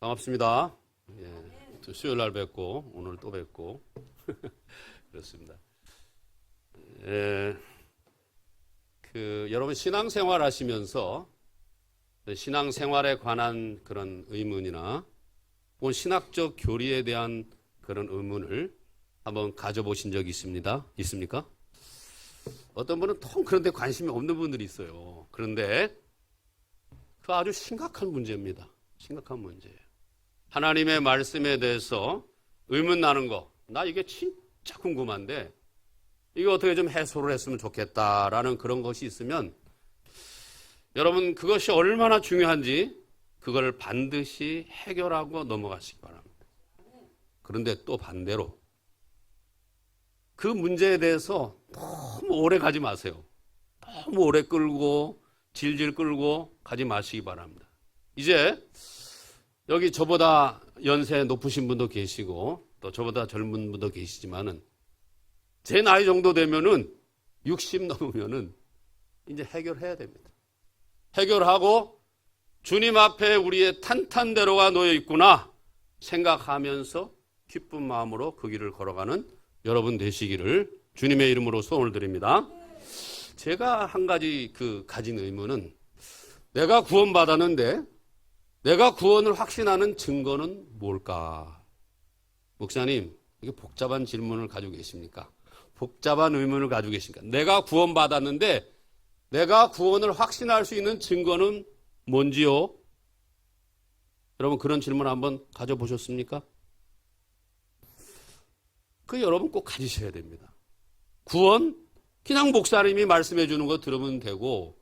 반갑습니다. 또 수요일 날 뵙고 오늘 또 뵙고 그렇습니다. 여러분 신앙생활 하시면서 신앙생활에 관한 그런 의문이나 혹은 신학적 교리에 대한 그런 의문을 한번 가져보신 적이 있습니까? 어떤 분은 통 그런 데 관심이 없는 분들이 있어요. 그런데 그 아주 심각한 문제입니다. 심각한 문제예요. 하나님의 말씀에 대해서 의문 나는 거, 나 이게 진짜 궁금한데 이거 어떻게 좀 해소를 했으면 좋겠다라는 그런 것이 있으면 여러분 그것이 얼마나 중요한지 그걸 반드시 해결하고 넘어가시기 바랍니다. 그런데 또 반대로 그 문제에 대해서 너무 오래 가지 마세요. 너무 오래 끌고 질질 끌고 가지 마시기 바랍니다. 이제 여기 저보다 연세 높으신 분도 계시고 또 저보다 젊은 분도 계시지만은 제 나이 정도 되면은 60 넘으면은 이제 해결해야 됩니다. 해결하고 주님 앞에 우리의 탄탄대로가 놓여 있구나 생각하면서 기쁜 마음으로 그 길을 걸어가는 여러분 되시기를 주님의 이름으로 소원을 드립니다. 제가 한 가지 가진 의문은 내가 구원받았는데 내가 구원을 확신하는 증거는 뭘까? 목사님, 이게 복잡한 질문을 가지고 계십니까? 복잡한 의문을 가지고 계십니까? 내가 구원받았는데 내가 구원을 확신할 수 있는 증거는 뭔지요? 여러분 그런 질문 한번 가져보셨습니까? 여러분 꼭 가지셔야 됩니다. 구원? 그냥 목사님이 말씀해 주는 거 들으면 되고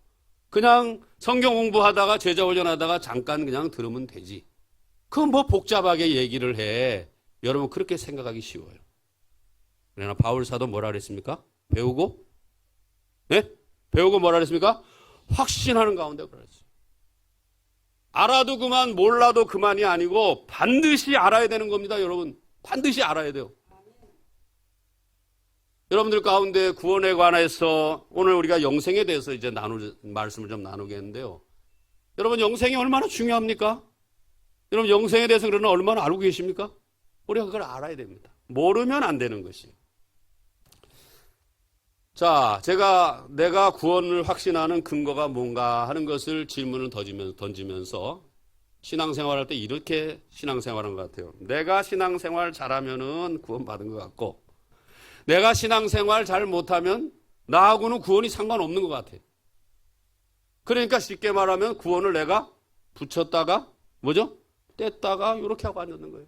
그냥 성경 공부하다가 제자 훈련하다가 잠깐 그냥 들으면 되지. 그건 뭐 복잡하게 얘기를 해. 여러분 그렇게 생각하기 쉬워요. 그러나 바울 사도 뭐라 그랬습니까? 배우고? 네? 배우고 뭐라 그랬습니까? 확신하는 가운데 그랬어요. 알아도 그만 몰라도 그만이 아니고 반드시 알아야 되는 겁니다. 여러분 반드시 알아야 돼요. 여러분들 가운데 구원에 관해서 오늘 우리가 영생에 대해서 이제 말씀을 좀 나누겠는데요. 여러분 영생이 얼마나 중요합니까? 여러분 영생에 대해서 그러나 얼마나 알고 계십니까? 우리가 그걸 알아야 됩니다. 모르면 안 되는 것이에요. 자, 내가 구원을 확신하는 근거가 뭔가 하는 것을 질문을 던지면서 신앙생활할 때 이렇게 신앙생활한 것 같아요. 내가 신앙생활 잘하면은 구원받은 것 같고 내가 신앙생활 잘 못하면 나하고는 구원이 상관없는 것 같아. 그러니까 쉽게 말하면 구원을 내가 붙였다가 뭐죠? 뗐다가 이렇게 하고 앉았는 거예요.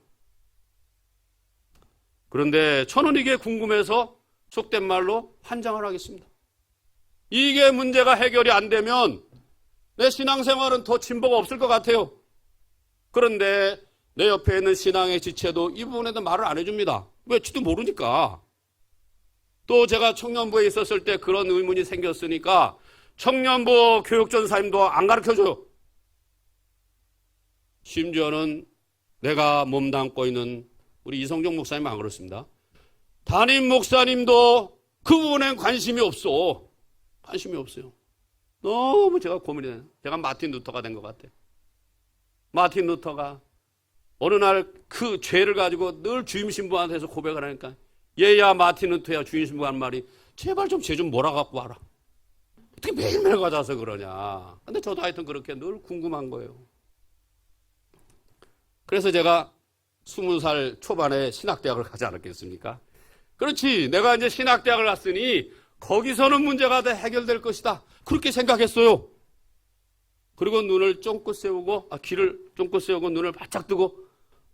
그런데 저는 이게 궁금해서 속된 말로 환장을 하겠습니다. 이게 문제가 해결이 안 되면 내 신앙생활은 더 진보가 없을 것 같아요. 그런데 내 옆에 있는 신앙의 지체도 이 부분에 대해 말을 안 해줍니다. 왜지도 모르니까. 또 제가 청년부에 있었을 때 그런 의문이 생겼으니까 청년부 교육전사님도 안 가르쳐줘요. 심지어는 내가 몸담고 있는 우리 이성종 목사님 안 그렇습니다. 담임 목사님도 그 부분엔 관심이 없어. 관심이 없어요. 너무 제가 고민이 돼요. 제가 마틴 루터가 된 것 같아요. 마틴 루터가 어느 날 그 죄를 가지고 늘 주임 신부한테서 고백을 하니까 얘야 마틴 루터야 주임 신부가 한 말이 제발 좀 죄 좀 몰아갖고 와라. 어떻게 매일매일 가져와서 그러냐. 근데 저도 하여튼 그렇게 늘 궁금한 거예요. 그래서 제가 20살 초반에 신학대학을 가지 않았겠습니까? 그렇지. 내가 이제 신학대학을 갔으니 거기서는 문제가 다 해결될 것이다. 그렇게 생각했어요. 그리고 눈을 쫑긋 세우고, 귀를 쫑긋 세우고 눈을 바짝 뜨고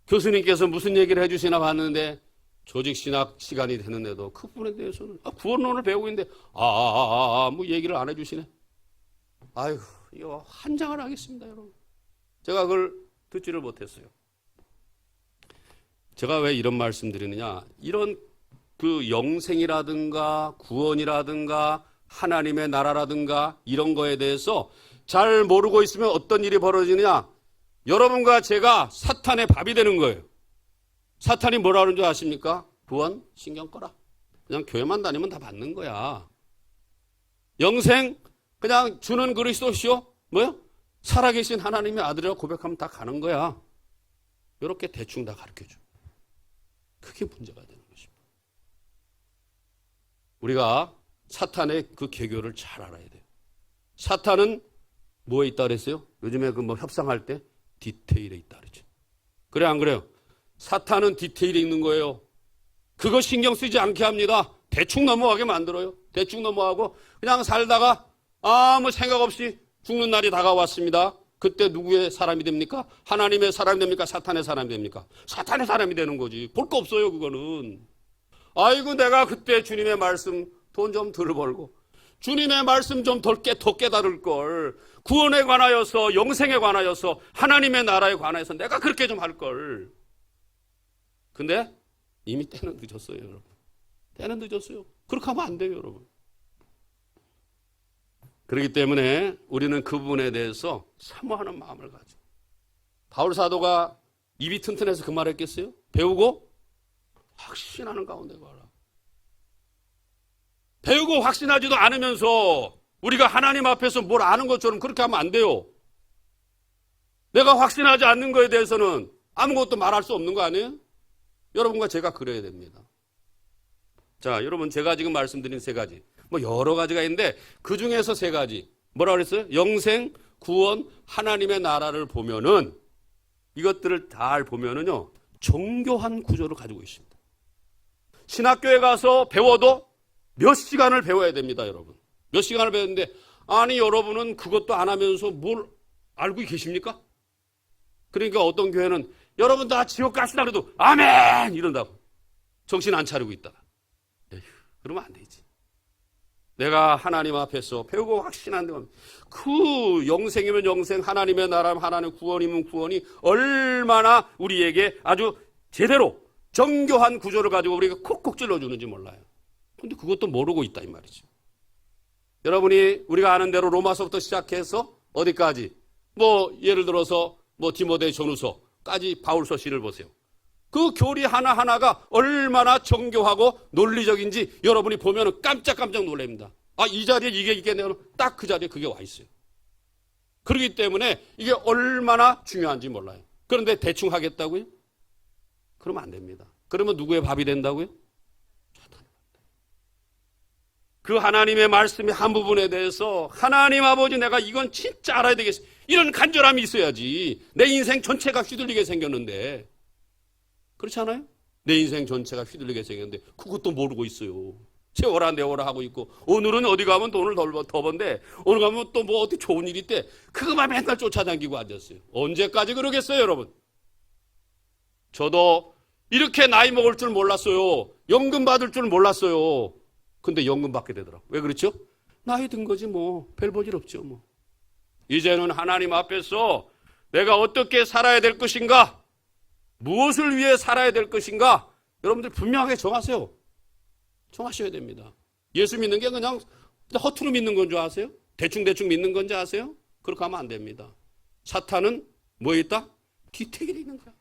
교수님께서 무슨 얘기를 해주시나 봤는데 조직신학 시간이 되는데도 그 부분에 대해서는 구원론을 배우고 있는데 뭐 얘기를 안 해주시네. 아유, 이거 환장을 하겠습니다, 여러분. 제가 그걸 듣지를 못했어요. 제가 왜 이런 말씀 드리느냐. 이런 영생이라든가 구원이라든가 하나님의 나라라든가 이런 거에 대해서 잘 모르고 있으면 어떤 일이 벌어지느냐. 여러분과 제가 사탄의 밥이 되는 거예요. 사탄이 뭐라 그러는 줄 아십니까? 구원 신경 꺼라. 그냥 교회만 다니면 다 받는 거야. 영생 그냥 주는 그리스도시요. 뭐요? 살아계신 하나님의 아들이라고 고백하면 다 가는 거야. 이렇게 대충 다 가르쳐줘. 그게 문제가 되는 것입니다. 우리가 사탄의 그 계교를 잘 알아야 돼요. 사탄은 뭐에 있다 그랬어요? 요즘에 그 뭐 협상할 때 디테일에 있다 그랬죠. 그래 안 그래요? 사탄은 디테일에 있는 거예요. 그거 신경 쓰지 않게 합니다. 대충 넘어가게 만들어요. 대충 넘어가고 그냥 살다가 아무 생각 없이 죽는 날이 다가왔습니다. 그때 누구의 사람이 됩니까? 하나님의 사람이 됩니까? 사탄의 사람이 됩니까? 사탄의 사람이 되는 거지. 볼 거 없어요, 그거는. 아이고, 내가 그때 주님의 말씀 돈 좀 덜 벌고, 주님의 말씀 좀 더 깨달을 걸, 구원에 관하여서, 영생에 관하여서, 하나님의 나라에 관하여서 내가 그렇게 좀 할 걸. 근데 이미 때는 늦었어요, 여러분. 때는 늦었어요. 그렇게 하면 안 돼요, 여러분. 그렇기 때문에 우리는 그 부분에 대해서 사모하는 마음을 가져. 바울 사도가 입이 튼튼해서 그 말을 했겠어요? 배우고 확신하는 가운데 가라. 배우고 확신하지도 않으면서 우리가 하나님 앞에서 뭘 아는 것처럼 그렇게 하면 안 돼요. 내가 확신하지 않는 거에 대해서는 아무것도 말할 수 없는 거 아니에요? 여러분과 제가 그래야 됩니다. 자, 여러분 제가 지금 말씀드린 세 가지. 뭐 여러 가지가 있는데 그 중에서 세 가지. 뭐라 그랬어요? 영생, 구원, 하나님의 나라를 보면은 이것들을 잘 보면은요. 정교한 구조를 가지고 있습니다. 신학교에 가서 배워도 몇 시간을 배워야 됩니다, 여러분. 몇 시간을 배웠는데 아니 여러분은 그것도 안 하면서 뭘 알고 계십니까? 그러니까 어떤 교회는 여러분 다 지옥 가시다 그래도 아멘 이런다고 정신 안 차리고 있다가 에휴, 그러면 안 되지. 내가 하나님 앞에서 배우고 확신한데 그 영생이면 영생, 하나님의 나라면 하나님, 구원이면 구원이 얼마나 우리에게 아주 제대로 정교한 구조를 가지고 우리가 콕콕 찔러주는지 몰라요. 근데 그것도 모르고 있다 이 말이죠. 여러분이 우리가 아는 대로 로마서부터 시작해서 어디까지 뭐 예를 들어서 뭐 디모데 전후서까지 바울서 시를 보세요. 그 교리 하나하나가 얼마나 정교하고 논리적인지 여러분이 보면 깜짝깜짝 놀랍니다. 아, 이 자리에 이게 있겠네요. 딱 그 자리에 그게 와 있어요. 그렇기 때문에 이게 얼마나 중요한지 몰라요. 그런데 대충 하겠다고요? 그러면 안 됩니다. 그러면 누구의 밥이 된다고요? 사탄의 밥. 그 하나님의 말씀의 한 부분에 대해서 하나님 아버지 내가 이건 진짜 알아야 되겠어. 이런 간절함이 있어야지. 내 인생 전체가 휘둘리게 생겼는데. 그렇지 않아요? 내 인생 전체가 휘둘리게 생겼는데 그것도 모르고 있어요. 세워라 내워라 하고 있고 오늘은 어디 가면 돈을 더 번데 오늘 가면 또 뭐 어디 좋은 일이 있대. 그거만 맨날 쫓아다니고 앉았어요. 언제까지 그러겠어요, 여러분? 저도 이렇게 나이 먹을 줄 몰랐어요. 연금 받을 줄 몰랐어요. 근데 연금 받게 되더라고요. 왜 그렇죠? 나이 든 거지 뭐. 별 볼 일 없죠 뭐. 이제는 하나님 앞에서 내가 어떻게 살아야 될 것인가? 무엇을 위해 살아야 될 것인가? 여러분들 분명하게 정하세요. 정하셔야 됩니다. 예수 믿는 게 그냥 허투루 믿는 건 줄 아세요? 대충대충 믿는 건지 아세요? 그렇게 하면 안 됩니다. 사탄은 뭐에 있다? 디테일에 있는 거야.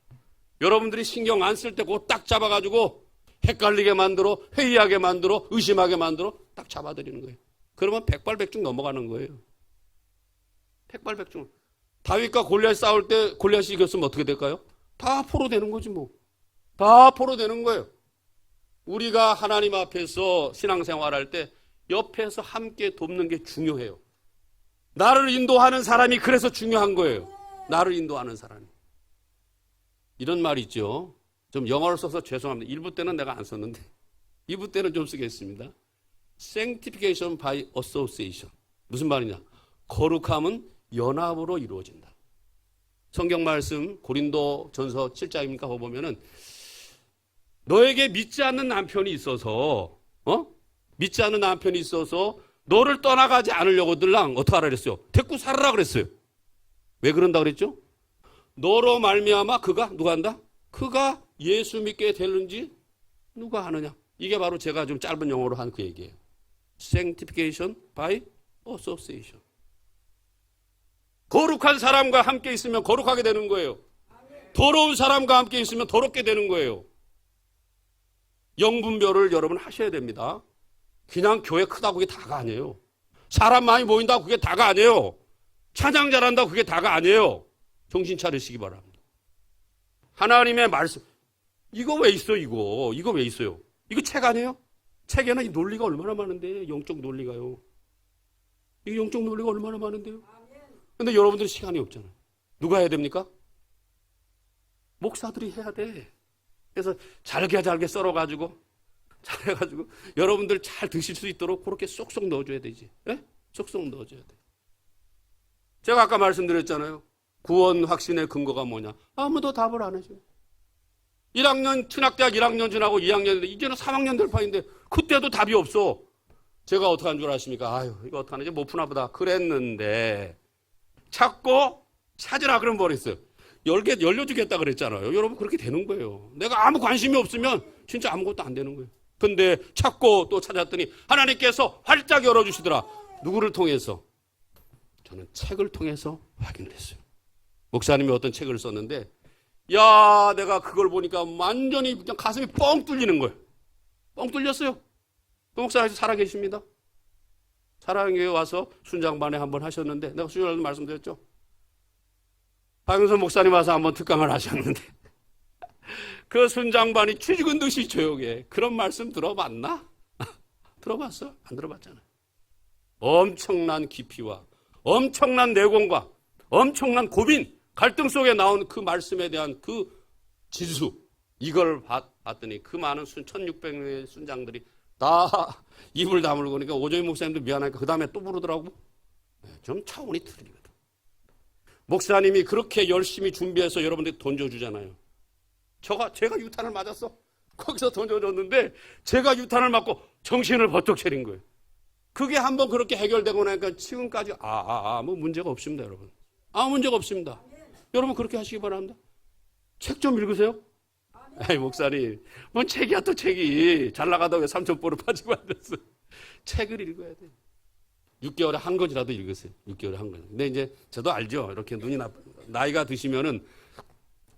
여러분들이 신경 안 쓸 때 그거 딱 잡아가지고 헷갈리게 만들어, 회의하게 만들어, 의심하게 만들어 딱 잡아드리는 거예요. 그러면 백발백중 넘어가는 거예요. 백발백중. 다윗과 골리앗 싸울 때 골리앗이 이겼으면 어떻게 될까요? 다 포로 되는 거지 뭐. 다 포로 되는 거예요. 우리가 하나님 앞에서 신앙생활할 때 옆에서 함께 돕는 게 중요해요. 나를 인도하는 사람이 그래서 중요한 거예요. 나를 인도하는 사람이. 이런 말이 있죠. 좀 영어를 써서 죄송합니다. 1부 때는 내가 안 썼는데 2부 때는 좀 쓰겠습니다. Sanctification by association. 무슨 말이냐? 거룩함은 연합으로 이루어진다. 성경 말씀 고린도 전서 7장입니까? 거기 보면은 너에게 믿지 않는 남편이 있어서 믿지 않는 남편이 있어서 너를 떠나가지 않으려고 들랑 어떻게 하라 그랬어요? 데리고 살아라 그랬어요. 왜 그런다 그랬죠? 너로 말미암아 그가 누가 한다? 그가 예수 믿게 되는지 누가 하느냐? 이게 바로 제가 좀 짧은 영어로 한 그 얘기예요. Sanctification by association. 거룩한 사람과 함께 있으면 거룩하게 되는 거예요. 더러운 사람과 함께 있으면 더럽게 되는 거예요. 영분별을 여러분 하셔야 됩니다. 그냥 교회 크다고 그게 다가 아니에요. 사람 많이 모인다고 그게 다가 아니에요. 찬양 잘한다고 그게 다가 아니에요. 정신 차리시기 바랍니다. 하나님의 말씀. 이거 왜 있어, 이거? 이거 왜 있어요? 이거 책 아니에요? 책에는 이 논리가 얼마나 많은데, 영적 논리가요. 이 영적 논리가 얼마나 많은데요? 근데 여러분들 시간이 없잖아요. 누가 해야 됩니까? 목사들이 해야 돼. 그래서 잘게 썰어가지고, 잘해가지고, 여러분들 잘 드실 수 있도록 그렇게 쏙쏙 넣어줘야 되지. 네? 쏙쏙 넣어줘야 돼. 제가 아까 말씀드렸잖아요. 구원 확신의 근거가 뭐냐? 아무도 답을 안 해줘요. 1학년, 신학대학 1학년 지나고 2학년인데, 이제는 3학년 될 판인데, 그때도 답이 없어. 제가 어떻게 한 줄 아십니까? 아유, 이거 어떡하나, 못 푸나 보다. 그랬는데, 찾고, 찾으라 그러면 뭐랬어요? 열려주겠다 그랬잖아요. 여러분, 그렇게 되는 거예요. 내가 아무 관심이 없으면, 진짜 아무것도 안 되는 거예요. 근데, 찾고 또 찾았더니, 하나님께서 활짝 열어주시더라. 누구를 통해서? 저는 책을 통해서 확인을 했어요. 목사님이 어떤 책을 썼는데, 야, 내가 그걸 보니까 완전히 그냥 가슴이 뻥 뚫리는 거예요. 뻥 뚫렸어요. 그 목사님 살아계십니다. 사랑교회 와서 순장반에 한번 하셨는데, 내가 수요일에 말씀드렸죠. 박영선 목사님 와서 한번 특강을 하셨는데, 그 순장반이 쥐죽은 듯이 조용해. 그런 말씀 들어봤나? 들어봤어? 안 들어봤잖아요. 엄청난 깊이와 엄청난 내공과 엄청난 고민, 갈등 속에 나온 그 말씀에 대한 그 지수, 이걸 봤더니 그 많은 1600명의 순장들이 다 입을 다물고, 그러니까 오정희 목사님도 미안하니까 그 다음에 또 부르더라고. 좀 차원이 틀리거든. 목사님이 그렇게 열심히 준비해서 여러분들 던져주잖아요. 제가 유탄을 맞았어. 거기서 던져줬는데 제가 유탄을 맞고 정신을 번쩍 차린 거예요. 그게 한번 그렇게 해결되고 나니까 지금까지 뭐 문제가 없습니다, 여러분. 아무 문제가 없습니다. 여러분 그렇게 하시기 바랍니다. 책 좀 읽으세요. 아이, 목사님, 뭔 책이야 또 책이. 잘 나가다가 왜 삼천포로 빠지고 앉았어. 책을 읽어야 돼. 6개월에 한 권이라도 읽으세요. 6개월에 한 권. 근데 이제 저도 알죠. 이렇게 나이가 드시면은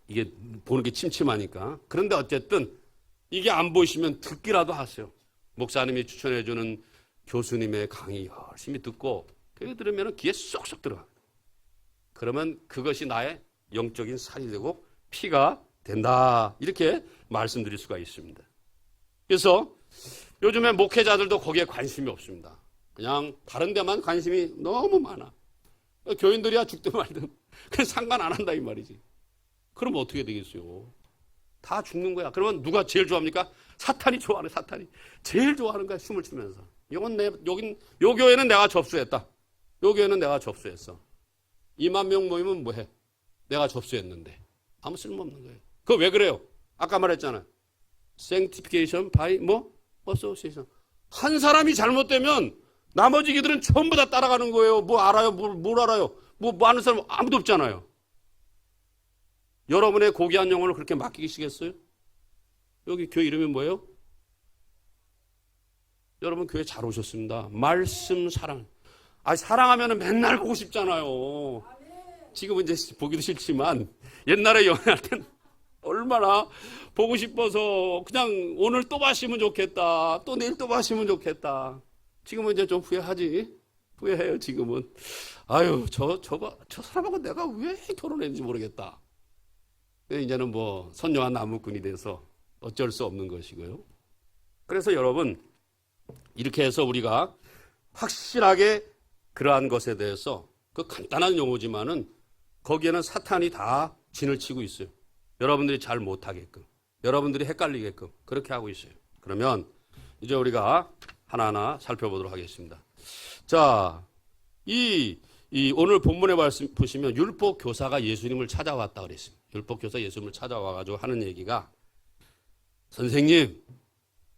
이게 보는 게 침침하니까. 그런데 어쨌든 이게 안 보이시면 듣기라도 하세요. 목사님이 추천해주는 교수님의 강의 열심히 듣고, 그게 들으면 귀에 쏙쏙 들어가. 그러면 그것이 나의 영적인 살이 되고 피가 된다. 이렇게 말씀드릴 수가 있습니다. 그래서 요즘에 목회자들도 거기에 관심이 없습니다. 그냥 다른 데만 관심이 너무 많아. 교인들이야 죽든 말든 그냥 상관 안 한다 이 말이지. 그럼 어떻게 되겠어요? 다 죽는 거야. 그러면 누가 제일 좋아합니까? 사탄이 좋아하는, 사탄이 제일 좋아하는 거야. 춤을 추면서. 요 교회는 내가 접수했다. 요 교회는 내가 접수했어. 2만 명 모이면 뭐해? 내가 접수했는데. 아무 쓸모없는 거예요. 그거 왜 그래요? 아까 말했잖아요. sanctification by association. 한 사람이 잘못되면 나머지 기들은 전부 다 따라가는 거예요. 뭐 알아요? 뭘 알아요? 뭐 아는 사람 아무도 없잖아요. 여러분의 고귀한 영혼을 그렇게 맡기시겠어요? 여기 교회 이름이 뭐예요? 여러분 교회 잘 오셨습니다. 말씀 사랑. 사랑하면 맨날 보고 싶잖아요. 지금은 이제 보기도 싫지만 옛날에 연애할 땐 얼마나 보고 싶어서 그냥 오늘 또 마시면 좋겠다. 또 내일 또 마시면 좋겠다. 지금은 이제 좀 후회하지. 후회해요 지금은. 아유 저 사람하고 내가 왜 결혼했는지 모르겠다. 이제는 뭐 선녀한 나무꾼이 돼서 어쩔 수 없는 것이고요. 그래서 여러분 이렇게 해서 우리가 확실하게 그러한 것에 대해서 그 간단한 용어지만은 거기에는 사탄이 다 진을 치고 있어요. 여러분들이 잘 못하게끔, 여러분들이 헷갈리게끔 그렇게 하고 있어요. 그러면 이제 우리가 하나하나 살펴보도록 하겠습니다. 자, 이 오늘 본문에 말씀 보시면 율법 교사가 예수님을 찾아왔다 그랬습니다. 율법 교사 예수님을 찾아와가지고 하는 얘기가, 선생님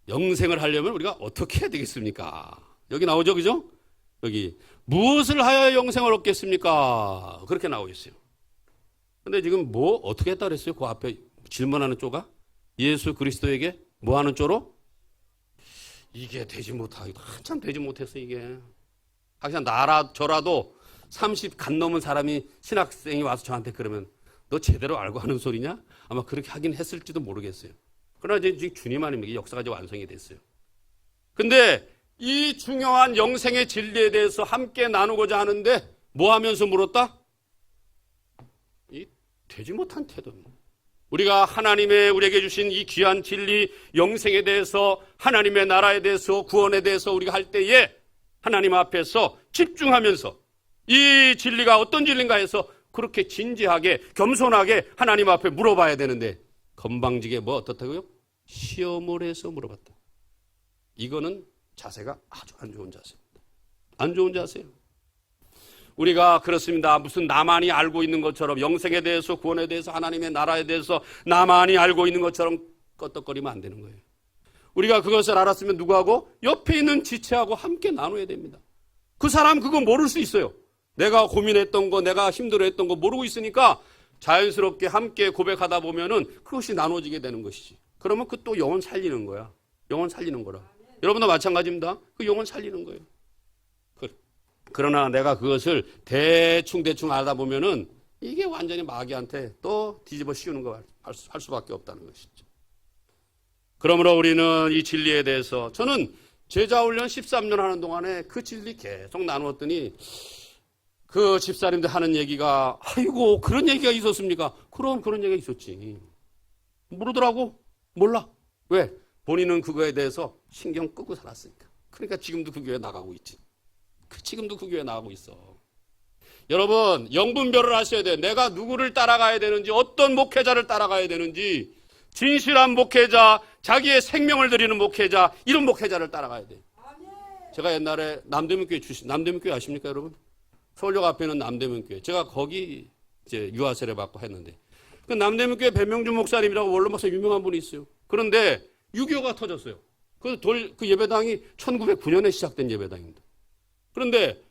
영생을 하려면 우리가 어떻게 해야 되겠습니까? 여기 나오죠, 그죠? 여기 무엇을 하여 영생을 얻겠습니까? 그렇게 나오고 있어요. 근데 지금 뭐 어떻게 했다 그랬어요? 그 앞에 질문하는 쪼가 예수 그리스도에게 뭐 하는 쪼로? 이게 되지 못하기도 한참 되지 못했어. 이게 그냥 저라도 30 간 넘은 사람이 신학생이 와서 저한테 그러면 너 제대로 알고 하는 소리냐? 아마 그렇게 하긴 했을지도 모르겠어요. 그러나 이제 주님 안에 역사가 이제 완성이 됐어요. 근데 이 중요한 영생의 진리에 대해서 함께 나누고자 하는데 뭐 하면서 물었다? 이 되지 못한 태도입니다. 우리가 하나님의 우리에게 주신 이 귀한 진리, 영생에 대해서, 하나님의 나라에 대해서, 구원에 대해서 우리가 할 때에 하나님 앞에서 집중하면서 이 진리가 어떤 진리인가 해서 그렇게 진지하게 겸손하게 하나님 앞에 물어봐야 되는데, 건방지게 뭐 어떻다고요? 시험을 해서 물어봤다. 이거는 자세가 아주 안 좋은 자세입니다. 안 좋은 자세예요. 우리가 그렇습니다. 무슨 나만이 알고 있는 것처럼, 영생에 대해서, 구원에 대해서, 하나님의 나라에 대해서 나만이 알고 있는 것처럼 껐덕거리면 안 되는 거예요. 우리가 그것을 알았으면 누구하고? 옆에 있는 지체하고 함께 나눠야 됩니다. 그 사람 그거 모를 수 있어요. 내가 고민했던 거, 내가 힘들어했던 거 모르고 있으니까 자연스럽게 함께 고백하다 보면은 그것이 나눠지게 되는 것이지. 그러면 그 또 영혼 살리는 거야. 영혼 살리는 거라. 여러분도 마찬가지입니다. 그 영혼 살리는 거예요. 그러나 내가 그것을 대충 알다 보면은 이게 완전히 마귀한테 또 뒤집어 씌우는 거 할 수밖에 없다는 것이죠. 그러므로 우리는 이 진리에 대해서, 저는 제자훈련 13년 하는 동안에 그 진리 계속 나누었더니 그 집사님들 하는 얘기가, 아이고 그런 얘기가 있었습니까? 그런 얘기가 있었지. 모르더라고. 몰라. 왜? 본인은 그거에 대해서 신경 끄고 살았으니까. 그러니까 지금도 그 교회 나가고 있지. 지금도 그 교회 나가고 있어. 여러분, 영분별을 하셔야 돼요. 내가 누구를 따라가야 되는지, 어떤 목회자를 따라가야 되는지, 진실한 목회자, 자기의 생명을 드리는 목회자, 이런 목회자를 따라가야 돼요. 제가 옛날에 남대문교회 아십니까, 여러분? 서울역 앞에 있는 남대문교회. 제가 거기 이제 유아 세례 받고 했는데, 그 남대문교회 배명준 목사님이라고 원로 목사 유명한 분이 있어요. 그런데 6.25가 터졌어요. 그 예배당이 1909년에 시작된 예배당입니다. 그런데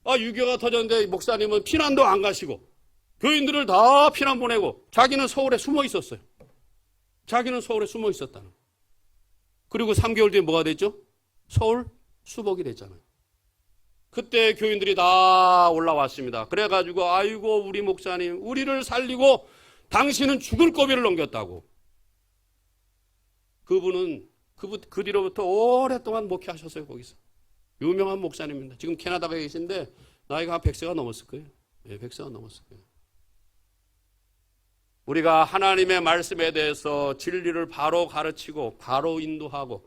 6.25가 터졌는데 목사님은 피난도 안 가시고 교인들을 다 피난 보내고 자기는 서울에 숨어 있었어요. 자기는 서울에 숨어 있었다는. 그리고 3개월 뒤에 뭐가 됐죠? 서울 수복이 됐잖아요. 그때 교인들이 다 올라왔습니다. 그래가지고 아이고 우리 목사님 우리를 살리고 당신은 죽을 고비를 넘겼다고. 그분은 그 뒤로부터 오랫동안 목회하셨어요. 거기서. 유명한 목사님입니다. 지금 캐나다에 계신데 나이가 한 100세가 넘었을 거예요. 네, 100세가 넘었을 거예요. 우리가 하나님의 말씀에 대해서 진리를 바로 가르치고 바로 인도하고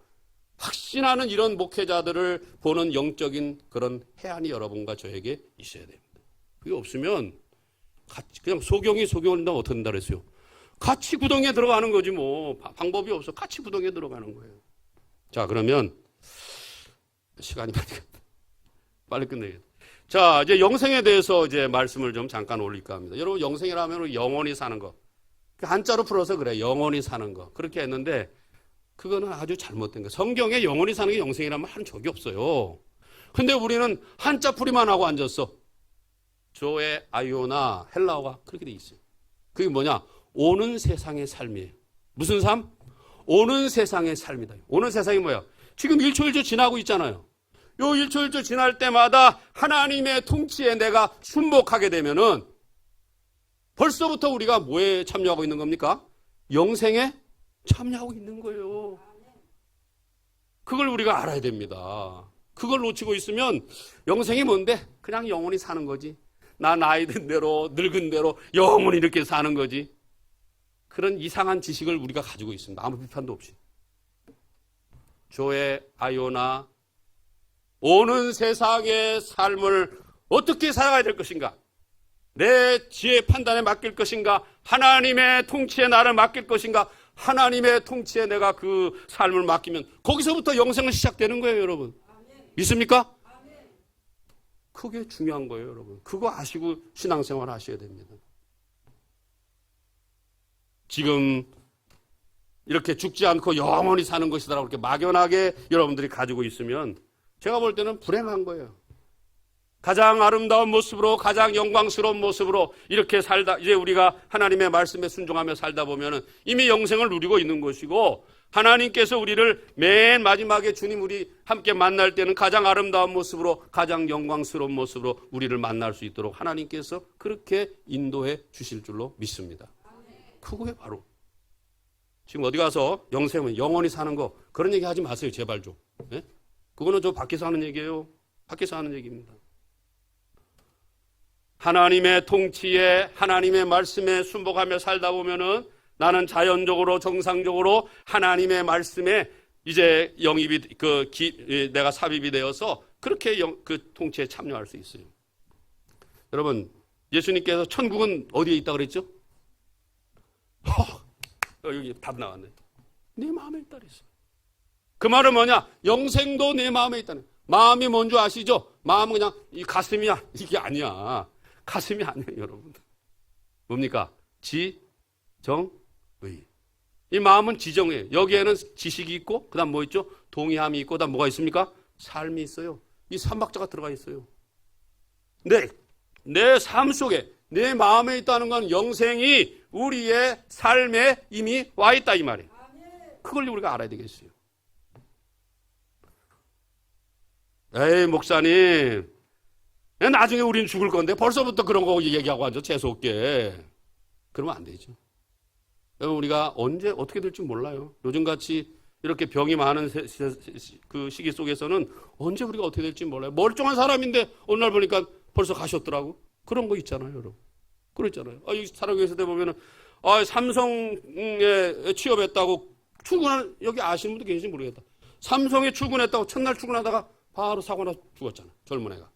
확신하는 이런 목회자들을 보는 영적인 그런 해안이 여러분과 저에게 있어야 됩니다. 그게 없으면 그냥 소경이 소경을 한다면 어떻게 된다 그랬어요? 같이 구덩이에 들어가는 거지 뭐. 방법이 없어. 같이 구덩이에 들어가는 거예요. 자, 그러면 시간이 빨리 끝내겠다. 자, 이제 영생에 대해서 이제 말씀을 좀 잠깐 올릴까 합니다. 여러분, 영생이라면 영원히 사는 거. 한자로 풀어서 그래. 영원히 사는 거. 그렇게 했는데 그거는 아주 잘못된 거예요. 성경에 영원히 사는 게 영생이라면 한 적이 없어요. 근데 우리는 한자 풀이만 하고 앉았어. 조의 아이오나 헬라어가 그렇게 돼 있어요. 그게 뭐냐? 오는 세상의 삶이에요. 무슨 삶? 오는 세상의 삶이다. 오는 세상이 뭐야? 지금 1초 1초 지나고 있잖아요. 요 1초 1초 지날 때마다 하나님의 통치에 내가 순복하게 되면은 벌써부터 우리가 뭐에 참여하고 있는 겁니까? 영생에 참여하고 있는 거예요. 그걸 우리가 알아야 됩니다. 그걸 놓치고 있으면 영생이 뭔데? 그냥 영원히 사는 거지. 나 나이 든 대로 늙은 대로 영원히 이렇게 사는 거지. 그런 이상한 지식을 우리가 가지고 있습니다. 아무 비판도 없이. 조의 아이오나 오는 세상의 삶을 어떻게 살아가야 될 것인가? 내 지혜 판단에 맡길 것인가? 하나님의 통치에 나를 맡길 것인가? 하나님의 통치에 내가 그 삶을 맡기면 거기서부터 영생은 시작되는 거예요, 여러분. 믿습니까? 그게 중요한 거예요, 여러분. 그거 아시고 신앙생활 하셔야 됩니다. 지금 이렇게 죽지 않고 영원히 사는 것이다라고 이렇게 막연하게 여러분들이 가지고 있으면 제가 볼 때는 불행한 거예요. 가장 아름다운 모습으로, 가장 영광스러운 모습으로 이렇게 살다, 이제 우리가 하나님의 말씀에 순종하며 살다 보면은 이미 영생을 누리고 있는 것이고, 하나님께서 우리를 맨 마지막에 주님 우리 함께 만날 때는 가장 아름다운 모습으로, 가장 영광스러운 모습으로 우리를 만날 수 있도록 하나님께서 그렇게 인도해 주실 줄로 믿습니다. 그거에 바로 지금 어디 가서 영생은 영원히 사는 거 그런 얘기 하지 마세요, 제발 좀. 네? 그거는 저 밖에서 하는 얘기예요. 밖에서 하는 얘기입니다. 하나님의 통치에, 하나님의 말씀에 순복하며 살다 보면은 나는 자연적으로 정상적으로 하나님의 말씀에 이제 영입이 내가 삽입이 되어서 그렇게 그 통치에 참여할 수 있어요. 여러분, 예수님께서 천국은 어디에 있다 그랬죠? 여기 답 나왔네. 내 마음에 있다 그랬어. 그 말은 뭐냐? 영생도 내 마음에 있다는. 마음이 뭔지 아시죠? 마음은 그냥 이 가슴이야. 이게 아니야. 가슴이 아니에요, 여러분. 뭡니까? 지, 정, 의. 이 마음은 지정이에요. 여기에는 지식이 있고, 그 다음 뭐 있죠? 동의함이 있고, 그 다음 뭐가 있습니까? 삶이 있어요. 이 삼박자가 들어가 있어요. 내 삶 속에, 내 마음에 있다는 건 영생이 우리의 삶에 이미 와 있다, 이 말이에요. 그걸 우리가 알아야 되겠어요. 에이, 목사님. 나중에 우리는 죽을 건데 벌써부터 그런 거 얘기하고 앉아, 재수없게. 그러면 안 되죠. 여러분, 우리가 언제 어떻게 될지 몰라요. 요즘같이 이렇게 병이 많은 그 시기 속에서는 언제 우리가 어떻게 될지 몰라요. 멀쩡한 사람인데 어느 날 보니까 벌써 가셨더라고. 그런 거 있잖아요, 여러분. 그랬잖아요. 여기 살아계실 때 보면은, 삼성에 취업했다고 출근하는, 여기 아시는 분도 계신지 모르겠다. 삼성에 출근했다고 첫날 출근하다가 바로 사고 나서 죽었잖아, 젊은 애가.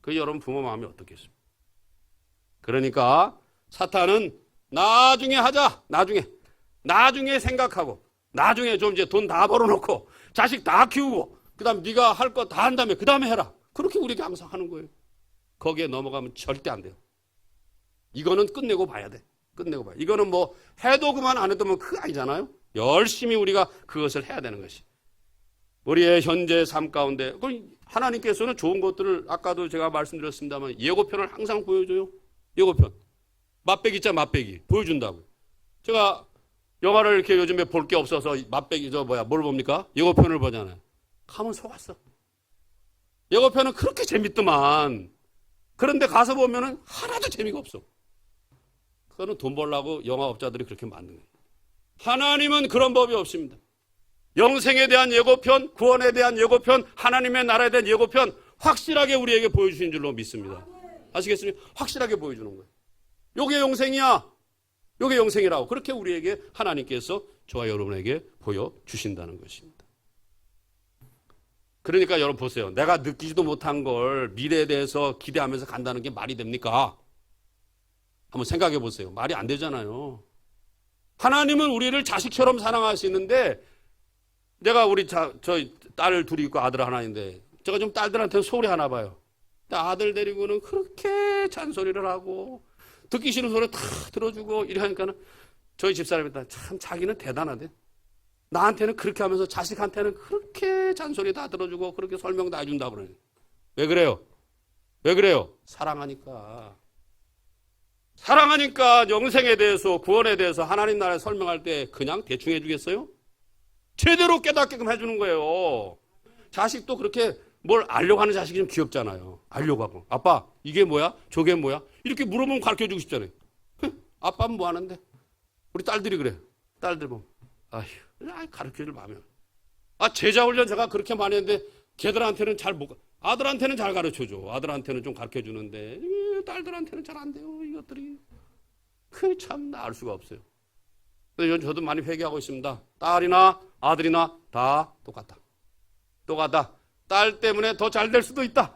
그 여러분 부모 마음이 어떻겠습니까? 그러니까 사탄은 나중에 하자, 나중에 생각하고, 나중에 좀 이제 돈 다 벌어놓고, 자식 다 키우고, 그 다음 네가 할 거 다 한 다음에 그 다음에 해라. 그렇게 우리에게 항상 하는 거예요. 거기에 넘어가면 절대 안 돼요. 이거는 끝내고 봐야 돼. 끝내고 봐야 돼. 이거는 뭐 해도 그만 안 해도 뭐 그거 아니잖아요. 열심히 우리가 그것을 해야 되는 것이. 우리의 현재 삶 가운데 하나님께서는 좋은 것들을 아까도 제가 말씀드렸습니다만 예고편을 항상 보여줘요. 예고편. 맛배기 있잖아, 맛배기. 보여준다고. 제가 영화를 이렇게 요즘에 볼 게 없어서 맛배기 뭘 봅니까? 예고편을 보잖아요. 가면 속았어. 예고편은 그렇게 재밌더만. 그런데 가서 보면은 하나도 재미가 없어. 그거는 돈 벌려고 영화업자들이 그렇게 만든 거예요. 하나님은 그런 법이 없습니다. 영생에 대한 예고편, 구원에 대한 예고편, 하나님의 나라에 대한 예고편 확실하게 우리에게 보여주신 줄로 믿습니다. 아시겠습니까? 확실하게 보여주는 거예요. 요게 영생이야. 요게 영생이라고. 그렇게 우리에게 하나님께서 저와 여러분에게 보여주신다는 것입니다. 그러니까 여러분 보세요. 내가 느끼지도 못한 걸 미래에 대해서 기대하면서 간다는 게 말이 됩니까? 한번 생각해 보세요. 말이 안 되잖아요. 하나님은 우리를 자식처럼 사랑하시는데 내가 저희 딸 둘이 있고 아들 하나인데 제가 좀 딸들한테는 소리 하나 봐요. 아들 데리고는 그렇게 잔소리를 하고 듣기 싫은 소리 다 들어주고 이러니까는 저희 집사람이 참 자기는 대단하대. 나한테는 그렇게 하면서 자식한테는 그렇게 잔소리 다 들어주고 그렇게 설명 다 해준다 그러네. 왜 그래요? 왜 그래요? 사랑하니까. 사랑하니까 영생에 대해서 구원에 대해서 하나님 나라에 설명할 때 그냥 대충 해주겠어요? 제대로 깨닫게끔 해주는 거예요. 자식도 그렇게 뭘 알려고 하는 자식이 좀 귀엽잖아요. 알려고 하고. 아빠 이게 뭐야? 저게 뭐야? 이렇게 물어보면 가르쳐주고 싶잖아요. 아빠는 뭐 하는데? 우리 딸들이 그래. 딸들 보면 가르쳐줄 마음이. 제자 훈련 제가 그렇게 많이 했는데 걔들한테는 잘 못, 아들한테는 잘 가르쳐줘. 아들한테는 좀 가르쳐주는데 딸들한테는 잘 안 돼요. 이것들이. 그게 참 알 수가 없어요. 그래서 저도 많이 회개하고 있습니다. 딸이나 아들이나 다 똑같다. 똑같다. 딸 때문에 더 잘 될 수도 있다.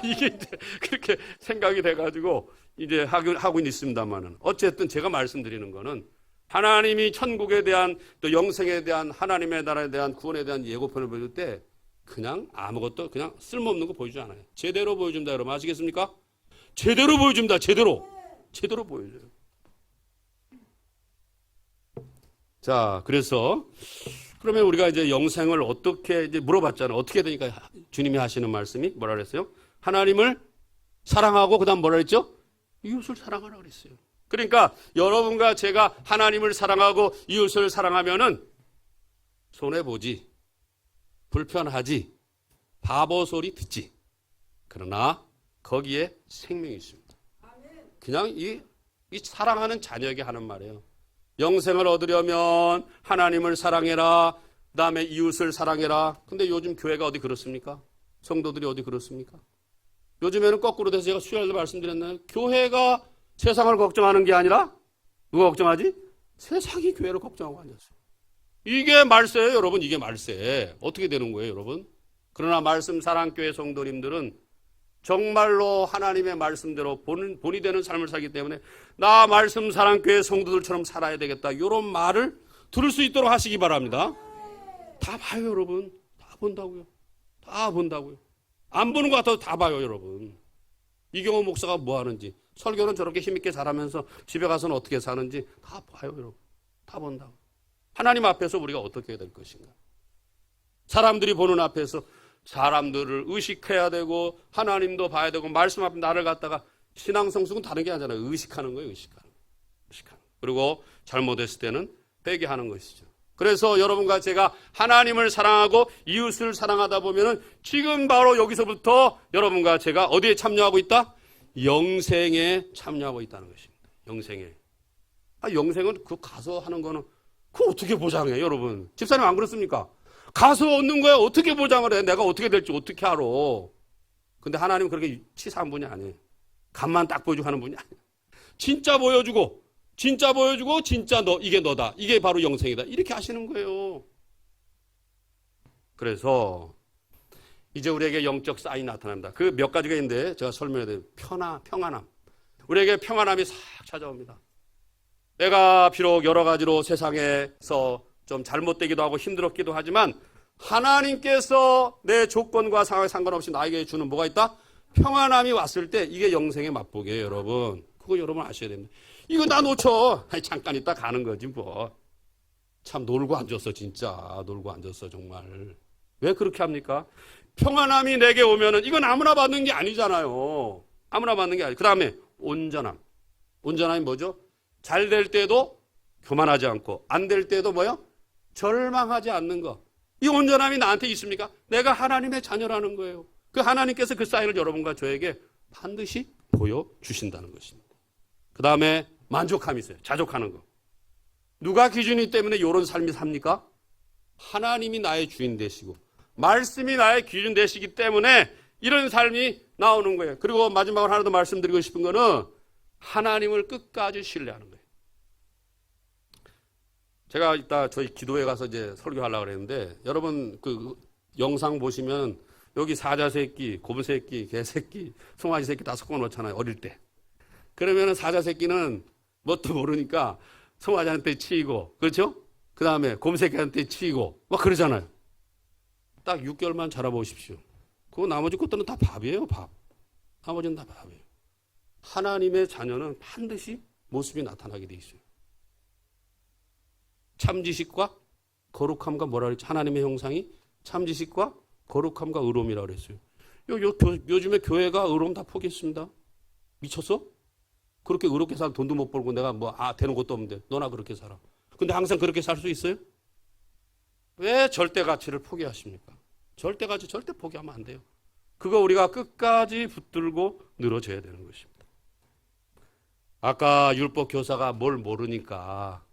이게 이제 그렇게 생각이 돼가지고 이제 하고 있습니다만은 어쨌든 제가 말씀드리는 거는 하나님이 천국에 대한 또 영생에 대한 하나님의 나라에 대한 구원에 대한 예고편을 보여줄 때 그냥 아무것도 그냥 쓸모없는 거 보여주지 않아요. 제대로 보여준다 여러분 아시겠습니까? 제대로 보여줍니다. 제대로 보여줘요. 자, 그래서 그러면 우리가 이제 영생을 어떻게 이제 물어봤잖아요. 어떻게 되니까 주님이 하시는 말씀이 뭐라 그랬어요? 하나님을 사랑하고 그다음 뭐라 그랬죠? 이웃을 사랑하라 그랬어요. 그러니까 여러분과 제가 하나님을 사랑하고 이웃을 사랑하면은 손해보지, 불편하지, 바보 소리 듣지. 그러나 거기에 생명이 있습니다. 그냥 이 사랑하는 자녀에게 하는 말이에요. 영생을 얻으려면 하나님을 사랑해라. 그 다음에 이웃을 사랑해라. 근데 요즘 교회가 어디 그렇습니까? 성도들이 어디 그렇습니까? 요즘에는 거꾸로 돼서 제가 수요일에 말씀드렸나요? 교회가 세상을 걱정하는 게 아니라 누가 걱정하지? 세상이 교회를 걱정하고 앉았어요. 이게 말세예요, 여러분. 이게 말세. 어떻게 되는 거예요, 여러분? 그러나 말씀 사랑교회 성도님들은 정말로 하나님의 말씀대로 본이 되는 삶을 살기 때문에 나 말씀 사랑교회 성도들처럼 살아야 되겠다. 이런 말을 들을 수 있도록 하시기 바랍니다. 다 봐요, 여러분. 다 본다고요. 다 본다고요. 안 보는 것 같아도 다 봐요, 여러분. 이경호 목사가 뭐 하는지, 설교는 저렇게 힘있게 잘하면서 집에 가서는 어떻게 사는지 다 봐요, 여러분. 다 본다고. 하나님 앞에서 우리가 어떻게 해야 될 것인가. 사람들이 보는 앞에서 사람들을 의식해야 되고 하나님도 봐야 되고 말씀 앞에 나를 갖다가 신앙 성숙은 다른 게 아니잖아요. 의식하는 거예요. 의식하는 거. 그리고 잘못했을 때는 회개하는 것이죠. 그래서 여러분과 제가 하나님을 사랑하고 이웃을 사랑하다 보면은 지금 바로 여기서부터 여러분과 제가 어디에 참여하고 있다? 영생에 참여하고 있다는 것입니다. 영생에. 영생은 그 가서 하는 거는 그거 어떻게 보장해, 여러분? 집사님 안 그렇습니까? 가서 얻는 거야. 어떻게 보장을 해? 내가 어떻게 될지 어떻게 알아? 근데 하나님은 그렇게 치사한 분이 아니에요. 간만 딱 보여주고 하는 분이 아니에요. 진짜 보여주고 진짜 이게 너다. 이게 바로 영생이다. 이렇게 하시는 거예요. 그래서 이제 우리에게 영적 사인이 나타납니다. 그 몇 가지가 있는데 제가 설명해 드려요. 평안함. 우리에게 평안함이 싹 찾아옵니다. 내가 비록 여러 가지로 세상에서 좀 잘못되기도 하고 힘들었기도 하지만 하나님께서 내 조건과 상황에 상관없이 나에게 주는 뭐가 있다? 평안함이 왔을 때 이게 영생의 맛보기예요, 여러분. 그거 여러분 아셔야 됩니다. 이거 나 놓쳐. 잠깐 있다 가는 거지 뭐. 참 놀고 앉았어, 진짜. 놀고 앉았어, 정말. 왜 그렇게 합니까? 평안함이 내게 오면은 이건 아무나 받는 게 아니잖아요. 아무나 받는 게 아니에요. 그 다음에 온전함. 온전함이 뭐죠? 잘 될 때도 교만하지 않고 안 될 때도 뭐요? 절망하지 않는 거. 이 온전함이 나한테 있습니까? 내가 하나님의 자녀라는 거예요. 그 하나님께서 그 사인을 여러분과 저에게 반드시 보여주신다는 것입니다. 그 다음에 만족함이 있어요. 자족하는 거. 누가 기준이 때문에 이런 삶이 삽니까? 하나님이 나의 주인 되시고 말씀이 나의 기준 되시기 때문에 이런 삶이 나오는 거예요. 그리고 마지막으로 하나 더 말씀드리고 싶은 거는 하나님을 끝까지 신뢰하는 거예요. 제가 이따 저희 기도회 가서 이제 설교하려고 그랬는데 여러분 그 영상 보시면 여기 사자새끼, 곰새끼, 개새끼, 송아지 새끼 다 섞어 놓잖아요. 어릴 때. 그러면은 사자새끼는 뭣도 모르니까 송아지한테 치이고, 그렇죠? 그 다음에 곰새끼한테 치이고, 막 그러잖아요. 딱 6개월만 자라보십시오. 그 나머지 것들은 다 밥이에요, 밥. 나머지는 다 밥이에요. 하나님의 자녀는 반드시 모습이 나타나게 돼 있어요. 참지식과 거룩함과 뭐라 그랬지? 하나님의 형상이 참지식과 거룩함과 의로움이라고 그랬어요. 요즘에 교회가 의로움 다 포기했습니다. 미쳤어? 그렇게 의롭게 살 돈도 못 벌고 내가 되는 것도 없는데 너나 그렇게 살아. 근데 항상 그렇게 살 수 있어요? 왜 절대 가치를 포기하십니까? 절대 가치 절대 포기하면 안 돼요. 그거 우리가 끝까지 붙들고 늘어져야 되는 것입니다. 아까 율법 교사가 뭘 모르니까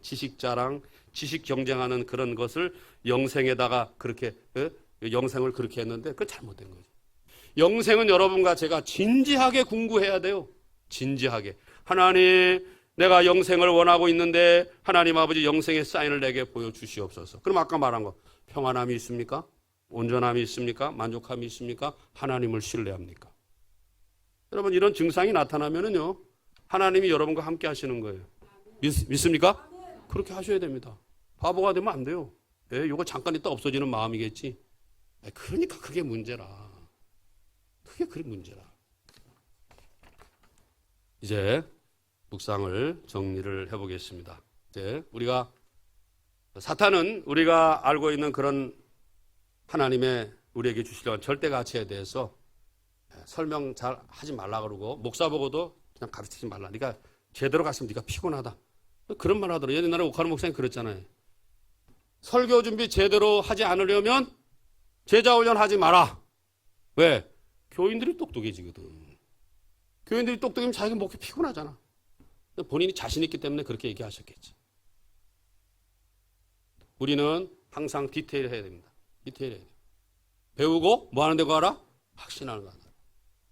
지식 자랑, 지식 경쟁하는 그런 것을 영생에다가 그렇게 영생을 그렇게 했는데 그건 잘못된 거죠. 영생은 여러분과 제가 진지하게 궁구해야 돼요. 진지하게. 하나님, 내가 영생을 원하고 있는데 하나님 아버지 영생의 사인을 내게 보여주시옵소서. 그럼 아까 말한 거 평안함이 있습니까? 온전함이 있습니까? 만족함이 있습니까? 하나님을 신뢰합니까? 여러분 이런 증상이 나타나면은요 하나님이 여러분과 함께 하시는 거예요. 믿습니까? 그렇게 하셔야 됩니다. 바보가 되면 안 돼요. 이거 잠깐 있다 없어지는 마음이겠지. 그러니까 그게 문제라. 그게 문제라. 이제 묵상을 정리를 해보겠습니다. 이제 사탄은 우리가 알고 있는 그런 하나님의 우리에게 주시려는 절대 가치에 대해서 설명 잘 하지 말라 그러고 목사 보고도 그냥 가르치지 말라. 네가 제대로 갔으면 네가 피곤하다. 그런 말 하더라고요. 옛날에 오카노 목사님 그랬잖아요. 설교 준비 제대로 하지 않으려면 제자 훈련 하지 마라. 왜? 교인들이 똑똑해지거든. 교인들이 똑똑하면 자기가 목회 피곤하잖아. 본인이 자신 있기 때문에 그렇게 얘기하셨겠지. 우리는 항상 디테일해야 됩니다. 디테일해야 돼요. 배우고 뭐 하는 데가 알아? 확신하는 거 알아.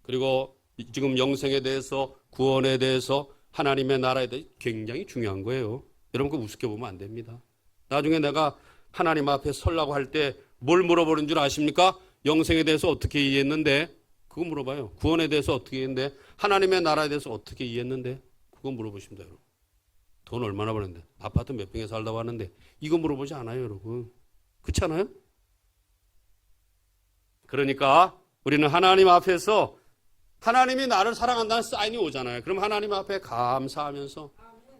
그리고 지금 영생에 대해서 구원에 대해서 하나님의 나라에 대해 굉장히 중요한 거예요. 여러분 그거 우습게 보면 안 됩니다. 나중에 내가 하나님 앞에 서려고 할 때 뭘 물어보는 줄 아십니까? 영생에 대해서 어떻게 이해했는데? 그거 물어봐요. 구원에 대해서 어떻게 이해했는데? 하나님의 나라에 대해서 어떻게 이해했는데? 그거 물어보십니다, 여러분. 돈 얼마나 버는데? 아파트 몇 평에 살다고 하는데 이거 물어보지 않아요, 여러분. 그렇지 않아요? 그러니까 우리는 하나님 앞에서 하나님이 나를 사랑한다는 사인이 오잖아요. 그럼 하나님 앞에 감사하면서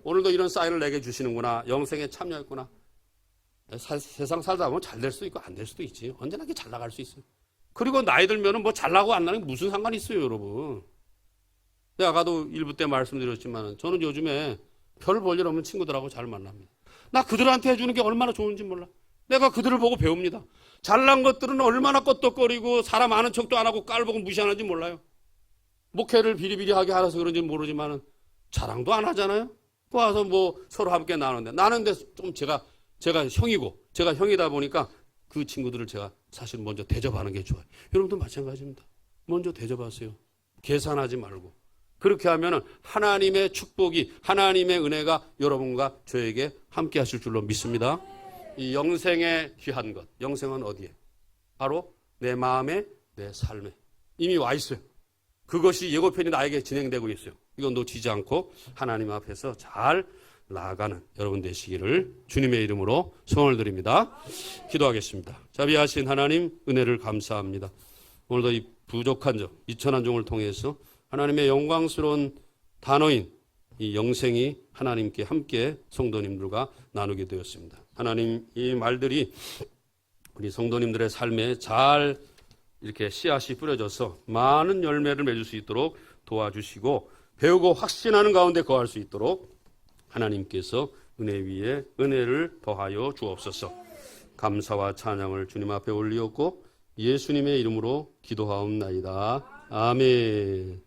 오늘도 이런 사인을 내게 주시는구나. 영생에 참여했구나. 세상 살다 보면 잘 될 수도 있고 안 될 수도 있지. 언제나 이렇게 잘 나갈 수 있어요. 그리고 나이 들면은 뭐 잘나고 안 나는 게 무슨 상관이 있어요, 여러분. 내가 아까도 일부 때 말씀드렸지만 저는 요즘에 별 볼 일 없는 친구들하고 잘 만납니다. 나 그들한테 해주는 게 얼마나 좋은지 몰라. 내가 그들을 보고 배웁니다. 잘난 것들은 얼마나 껐덕거리고 사람 아는 척도 안 하고 깔보고 무시하는지 몰라요. 목회를 비리비리하게 하라서 그런지 모르지만 자랑도 안 하잖아요. 또 와서 뭐 서로 함께 나누는데 나는데 좀 제가 형이고 제가 형이다 보니까 그 친구들을 제가 사실 먼저 대접하는 게 좋아요. 여러분도 마찬가지입니다. 먼저 대접하세요. 계산하지 말고. 그렇게 하면 하나님의 축복이 하나님의 은혜가 여러분과 저에게 함께 하실 줄로 믿습니다. 이 영생의 귀한 것. 영생은 어디에? 바로 내 마음에 내 삶에 이미 와 있어요. 그것이 예고편이 나에게 진행되고 있어요. 이거 놓치지 않고 하나님 앞에서 잘 나아가는 여러분 되시기를 주님의 이름으로 소원을 드립니다. 기도하겠습니다. 자비하신 하나님 은혜를 감사합니다. 오늘도 이 부족한 점, 이천한 종을 통해서 하나님의 영광스러운 단어인 이 영생이 하나님께 함께 성도님들과 나누게 되었습니다. 하나님 이 말들이 우리 성도님들의 삶에 잘 이렇게 씨앗이 뿌려져서 많은 열매를 맺을 수 있도록 도와주시고 배우고 확신하는 가운데 거할 수 있도록 하나님께서 은혜 위에 은혜를 더하여 주옵소서. 감사와 찬양을 주님 앞에 올리었고 예수님의 이름으로 기도하옵나이다. 아멘.